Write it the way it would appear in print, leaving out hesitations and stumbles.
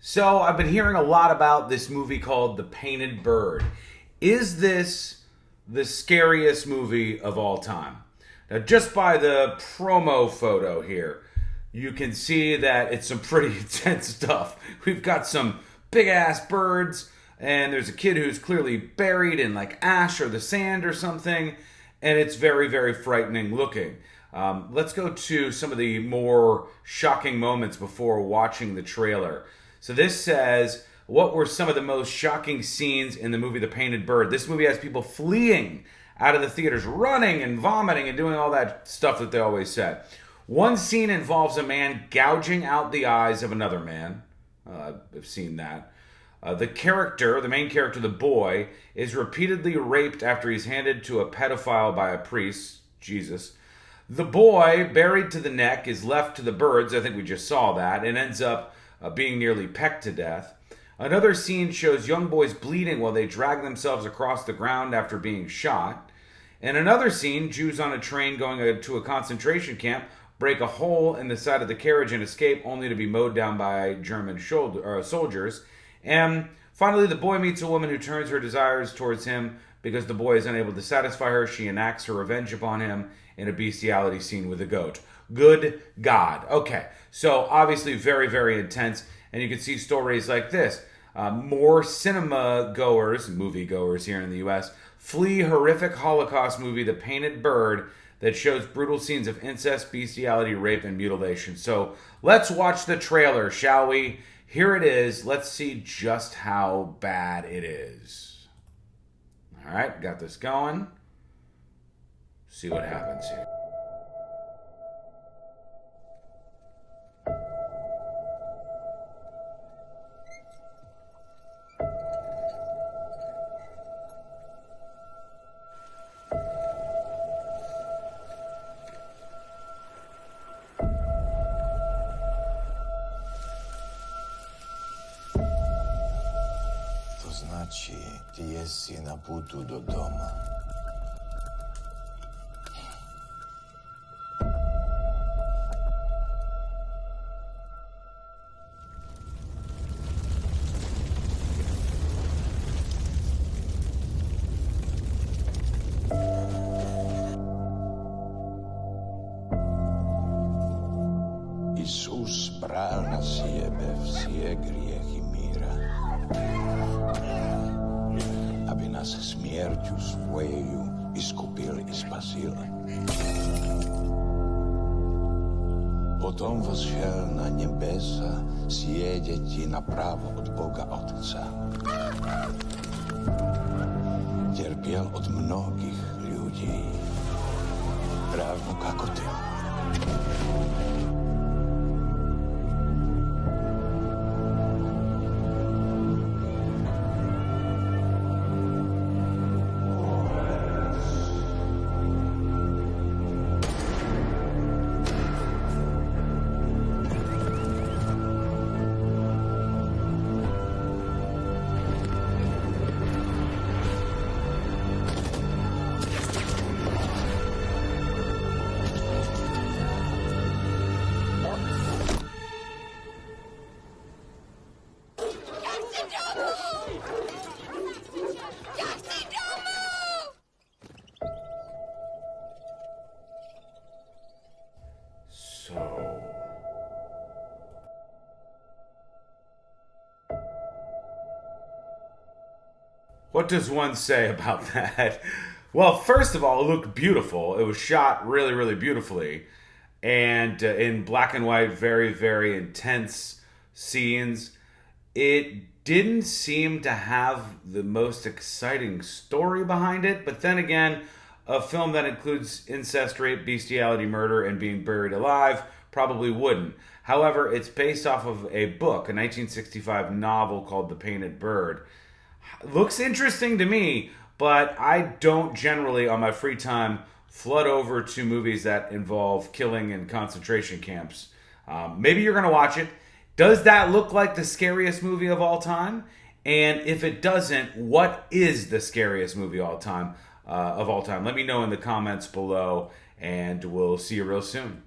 So I've been hearing a lot about this movie called The Painted Bird. Is this the scariest movie of all time? Now, just by the promo photo here, you can see that it's some pretty intense stuff. We've got some big ass birds, and there's a kid who's clearly buried in like ash or the sand or something, and it's very, very frightening looking. Let's go to some of the more shocking moments before watching the trailer. So this says, what were some of the most shocking scenes in the movie The Painted Bird? This movie has people fleeing out of the theaters, running and vomiting and doing all that stuff that they always said. One scene involves a man gouging out the eyes of another man. I've seen that. The main character, the boy, is repeatedly raped after he's handed to a pedophile by a priest. Jesus. The boy, buried to the neck, is left to the birds. I think we just saw that, and ends up being nearly pecked to death. Another scene shows young boys bleeding while they drag themselves across the ground after being shot. In another scene, Jews on a train going to a concentration camp break a hole in the side of the carriage and escape, only to be mowed down by German soldiers. And finally, the boy meets a woman who turns her desires towards him because the boy is unable to satisfy her. She enacts her revenge upon him in a bestiality scene with a goat. Good God. Okay, so obviously very, very intense. And you can see stories like this. More movie goers here in the U.S., flee horrific Holocaust movie, The Painted Bird, that shows brutal scenes of incest, bestiality, rape, and mutilation. So let's watch the trailer, shall we? Here it is. Let's see just how bad it is. All right, got this going. See what happens here. Значи, тие си на путу до дома. Исус брал на себе все грехи мира, aby nás смертью своею искупил и спасил. Potom vzšel na nebesa, sjedeti направо od Boga Otca. Терпел od mnogých ľudí, равно како ty. What does one say about that? Well, first of all, it looked beautiful. It was shot really, really beautifully. And in black and white, very, very intense scenes. It didn't seem to have the most exciting story behind it. But then again, a film that includes incest, rape, bestiality, murder, and being buried alive probably wouldn't. However, it's based off of a book, a 1965 novel called The Painted Bird. Looks interesting to me, but I don't generally, on my free time, flood over to movies that involve killing in concentration camps. Maybe you're going to watch it. Does that look like the scariest movie of all time? And if it doesn't, what is the scariest movie of all time? Let me know in the comments below, and we'll see you real soon.